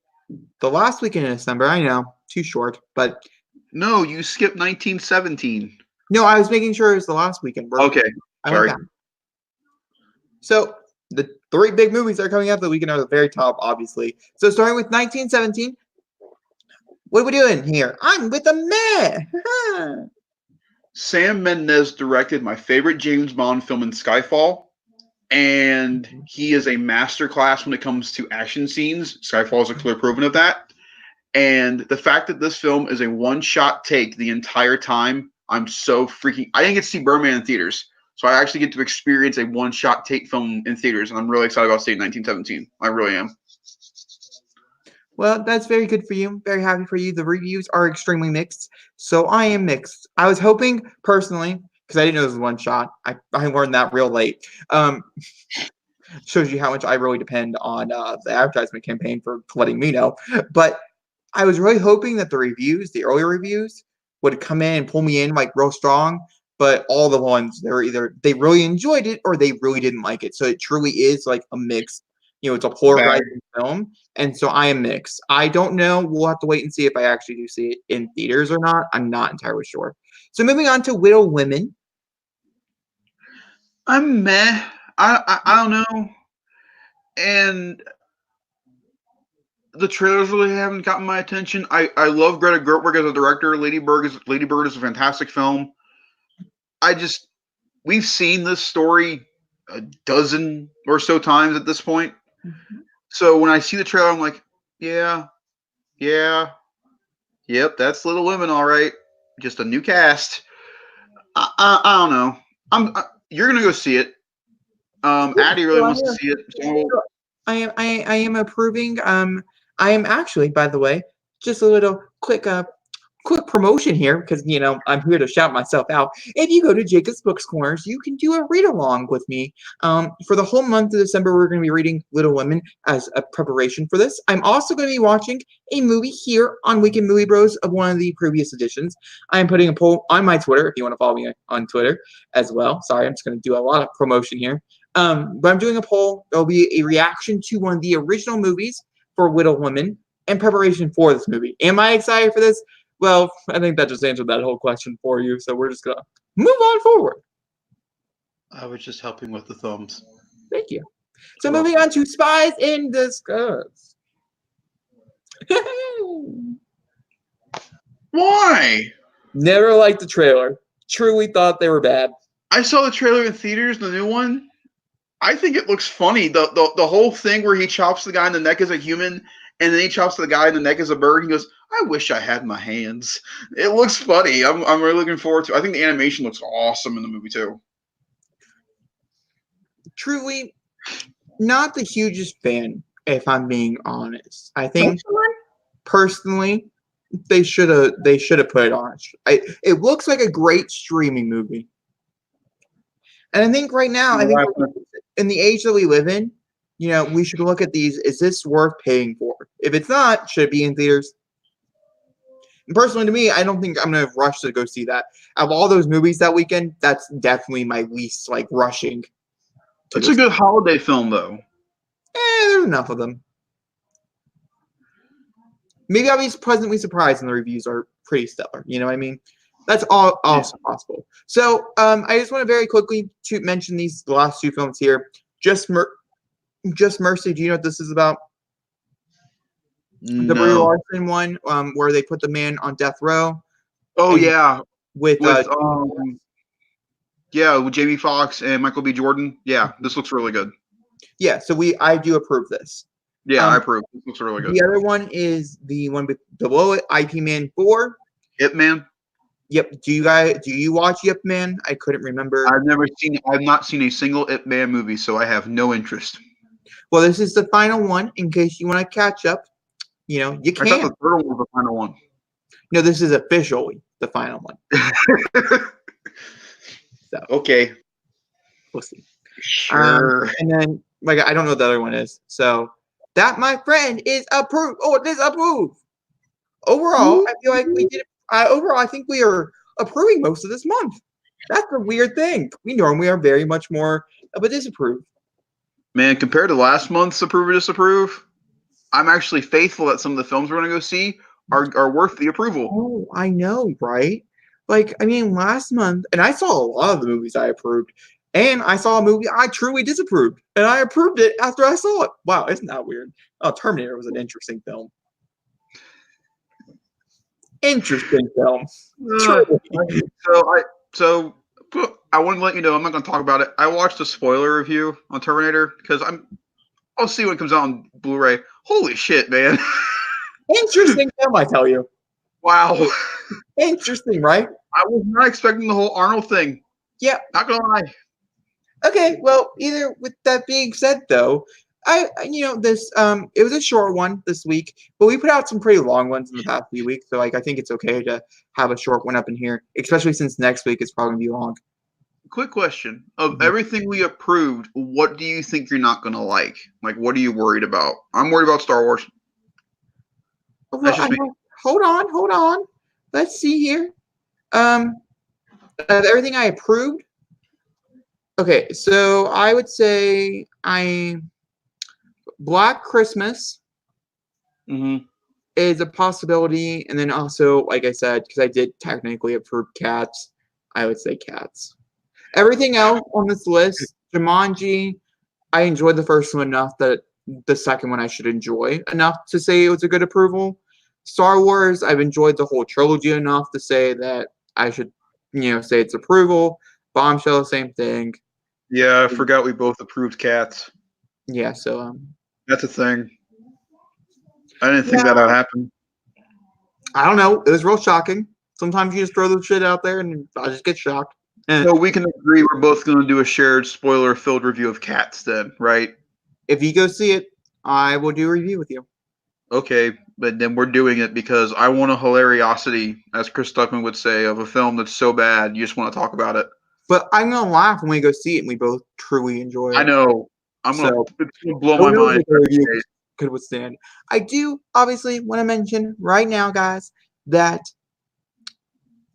The last weekend in December. I know, too short, but. No, you skipped 1917. No, I was making sure it was the last weekend. Okay, sorry. So, the three big movies that are coming out the weekend are the very top, obviously. So, starting with 1917. What are we doing here? I'm with a meh. Sam Mendes directed my favorite James Bond film in Skyfall, and he is a masterclass when it comes to action scenes. Skyfall is a clear proven of that. And the fact that this film is a one-shot take the entire time, I'm so freaking. I didn't get to see Birdman in theaters, so I actually get to experience a one-shot take film in theaters, and I'm really excited about seeing 1917. I really am. Well, that's very good for you. Very happy for you. The reviews are extremely mixed, so I am mixed. I was hoping, personally, because I didn't know this was one shot. I learned that real late. Shows you how much I really depend on the advertisement campaign for letting me know. But I was really hoping that the reviews, the early reviews, would come in and pull me in like real strong. But all the ones, they were either they really enjoyed it or they really didn't like it. So it truly is like a mix. It's a polarizing film, and so I am mixed. I don't know. We'll have to wait and see if I actually do see it in theaters or not. I'm not entirely sure. So moving on to Little Women. I'm meh. I don't know. And the trailers really haven't gotten my attention. I love Greta Gerwig as a director. Lady Bird is a fantastic film. We've seen this story a dozen or so times at this point. Mm-hmm. So when I see the trailer, I'm like, yeah, yep, that's Little Women, all right. Just a new cast. I don't know. You're gonna go see it. Addie really wants to see it. So. I am approving. I am actually, by the way, just a little quick promotion here because I'm here to shout myself out. If you go to Jacob's Books Corners, you can do a read along with me. For the whole month of December, we're going to be reading Little Women as a preparation for this. I'm also going to be watching a movie here on Weekend Movie Bros of one of the previous editions. I'm putting a poll on my Twitter if you want to follow me on Twitter as well. Sorry, I'm just going to do a lot of promotion here. But I'm doing a poll. There'll be a reaction to one of the original movies for Little Women in preparation for this movie. Am I excited for this? Well, I think that just answered that whole question for you, so we're just going to move on forward. I was just helping with the thumbs. Thank you. So moving on to Spies in Disguise. Why? Never liked the trailer. Truly thought they were bad. I saw the trailer in theaters, the new one. I think it looks funny. The whole thing where he chops the guy in the neck as a human, and then he chops the guy in the neck as a bird. He goes, "I wish I had my hands." It looks funny. I'm really looking forward to it. I think the animation looks awesome in the movie too. Truly, not the hugest fan, if I'm being honest. I think personally, they should have put it on. It looks like a great streaming movie. And I think right now, in the age that we live in, we should look at these. Is this worth paying for? If it's not, should it be in theaters? And personally, to me, I don't think I'm going to rush to go see that. Of all those movies that weekend, that's definitely my least, rushing. It's a good holiday film, though. There's enough of them. Maybe I'll be pleasantly surprised and the reviews are pretty stellar. You know what I mean? That's also possible. So I just want to very quickly to mention the last two films here. Just Mercy. Do you know what this is about? No. The Brie Larson one, where they put the man on death row. Oh yeah, with Jamie Foxx and Michael B. Jordan. Yeah, this looks really good. Yeah, so I do approve this. Yeah, I approve. This looks really good. The other one is the one below it, IP Man 4. Ip Man. Yep. Do you watch Ip Man? I couldn't remember. I've not seen a single Ip Man movie, so I have no interest. Well, this is the final one. In case you want to catch up, you I thought can. the third one was the final one. No, this is officially the final one. So Okay. we'll see. Sure. And then, I don't know what the other one is. So that, my friend, is approved or disapprove. Overall, I feel like we did. Overall, I think we are approving most of this month. That's a weird thing. We normally are very much more of a disapprove. Man, compared to last month's approve or disapprove, I'm actually faithful that some of the films we're going to go see are worth the approval. Oh, I know, right? Last month, and I saw a lot of the movies I approved, and I saw a movie I truly disapproved, and I approved it after I saw it. Wow, isn't that weird? Oh, Terminator was an interesting film. Interesting film. So I want to let you know I'm not going to talk about it. I watched a spoiler review on Terminator because I'll see when it comes out on Blu-ray. Holy shit, man! Interesting film, I tell you. Wow. Interesting, right? I was not expecting the whole Arnold thing. Yeah. Not gonna lie. Okay, well, either with that being said, though, this it was a short one this week, but we put out some pretty long ones in the past few weeks, so I think it's okay to have a short one up in here, especially since next week is probably gonna be long. Quick question: of everything we approved, what do you think you're not gonna like? Like, what are you worried about? I'm worried about Star Wars. Well, hold on. Let's see here. Everything I approved. Okay, so I would say Black Christmas is a possibility, and then also, like I said, because I did technically approve Cats, I would say Cats. Everything else on this list, Jumanji, I enjoyed the first one enough that the second one I should enjoy enough to say it was a good approval. Star Wars, I've enjoyed the whole trilogy enough to say that I should, say it's approval. Bombshell, same thing. Yeah, I forgot we both approved Cats. Yeah, so that's a thing. I didn't think that would happen. I don't know. It was real shocking. Sometimes you just throw the shit out there and I just get shocked. So we can agree we're both going to do a shared spoiler-filled review of Cats then, right? If you go see it, I will do a review with you. Okay, but then we're doing it because I want a hilariosity, as Chris Stuckman would say, of a film that's so bad you just want to talk about it. But I'm going to laugh when we go see it and we both truly enjoy it. I know. It's going to blow my mind. Could withstand. I do obviously want to mention right now, guys, that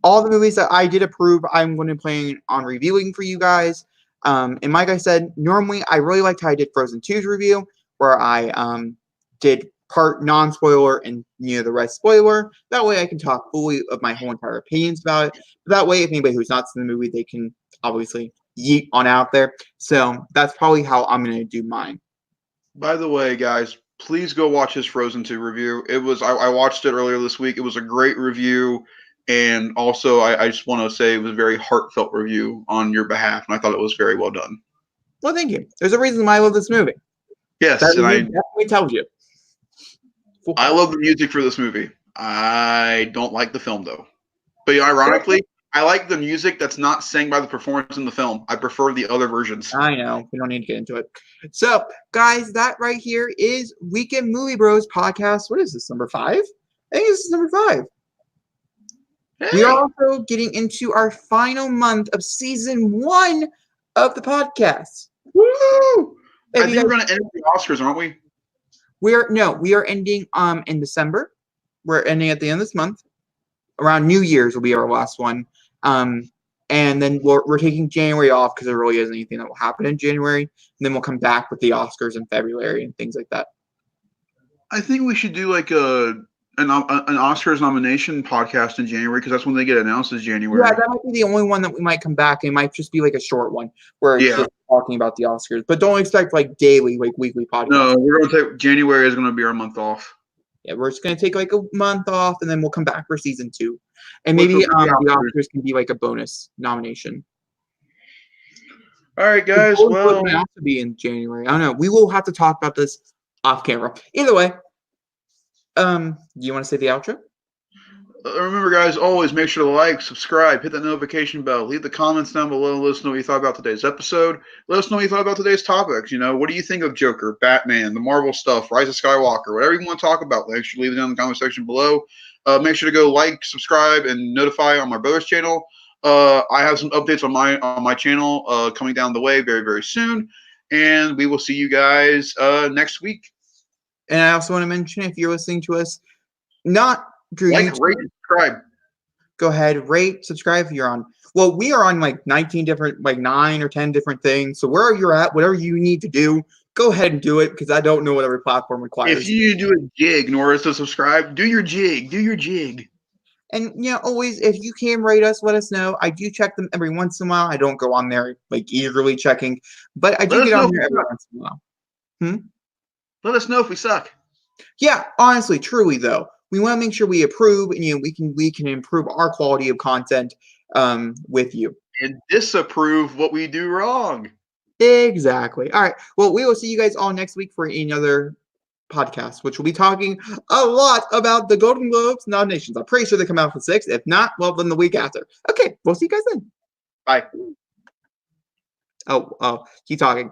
all the movies that I did approve, I'm going to plan on reviewing for you guys. And like I said, normally I really liked how I did Frozen 2's review, where I did part non-spoiler and the rest spoiler. That way I can talk fully of my whole entire opinions about it. That way, if anybody who's not seen the movie, they can obviously yeet on out there. So that's probably how I'm going to do mine. By the way, guys, please go watch his Frozen 2 review. It was I watched it earlier this week. It was a great review. And also, I just want to say it was a very heartfelt review on your behalf, and I thought it was very well done. Well, thank you. There's a reason why I love this movie. Yes, that and I definitely tells you. I love the music for this movie. I don't like the film, though. But ironically, I like the music that's not sang by the performers in the film. I prefer the other versions. I know. We don't need to get into it. So, guys, that right here is Weekend Movie Bros podcast. What is this, number 5? I think this is number 5. Hey. We are also getting into our final month of season 1 of the podcast. Woo! I think we're going to end the Oscars, aren't we? We are ending in December. We're ending at the end of this month. Around New Year's will be our last one. And then we're taking January off because there really isn't anything that will happen in January. And then we'll come back with the Oscars in February and things like that. I think we should do like an Oscars nomination podcast in January because that's when they get announced as January. Yeah, that might be the only one that we might come back. It might just be like a short one where it's just talking about the Oscars. But don't expect like daily, like weekly podcasts. No, we're going to take January is going to be our month off. Yeah, we're just going to take like a month off and then we'll come back for season 2. And maybe the Oscars can be like a bonus nomination. All right, guys. Well, it may also be in January. I don't know. We will have to talk about this off camera. Either way, do you want to say the outro? Remember, guys, always make sure to like, subscribe, hit that notification bell, leave the comments down below, let us know what you thought about today's episode. Let us know what you thought about today's topics. What do you think of Joker, Batman, the Marvel stuff, Rise of Skywalker, whatever you want to talk about? Make sure to leave it down in the comment section below. Make sure to go like, subscribe, and notify on my brother's channel. I have some updates on my channel coming down the way very, very soon. And we will see you guys next week. And I also want to mention, if you're listening to us, not through YouTube, rate, and subscribe. Go ahead, rate, subscribe if you're on. Well, we are on like 19 different, like 9 or 10 different things. So wherever you're at, whatever you need to do, go ahead and do it, because I don't know what every platform requires. If you do a jig in order to subscribe, do your jig. Do your jig. And always, if you can rate us, let us know. I do check them every once in a while. I don't go on there like eagerly checking, but I do get on there every once in a while. Let us know if we suck. Yeah, honestly, truly though, we want to make sure we approve, and we can improve our quality of content with you. And disapprove what we do wrong. Exactly. All right. Well, we will see you guys all next week for another podcast, which will be talking a lot about the Golden Globes nominations. I'm pretty sure they come out for 6. If not, well, then the week after. Okay, we'll see you guys then. Bye. Oh, keep talking.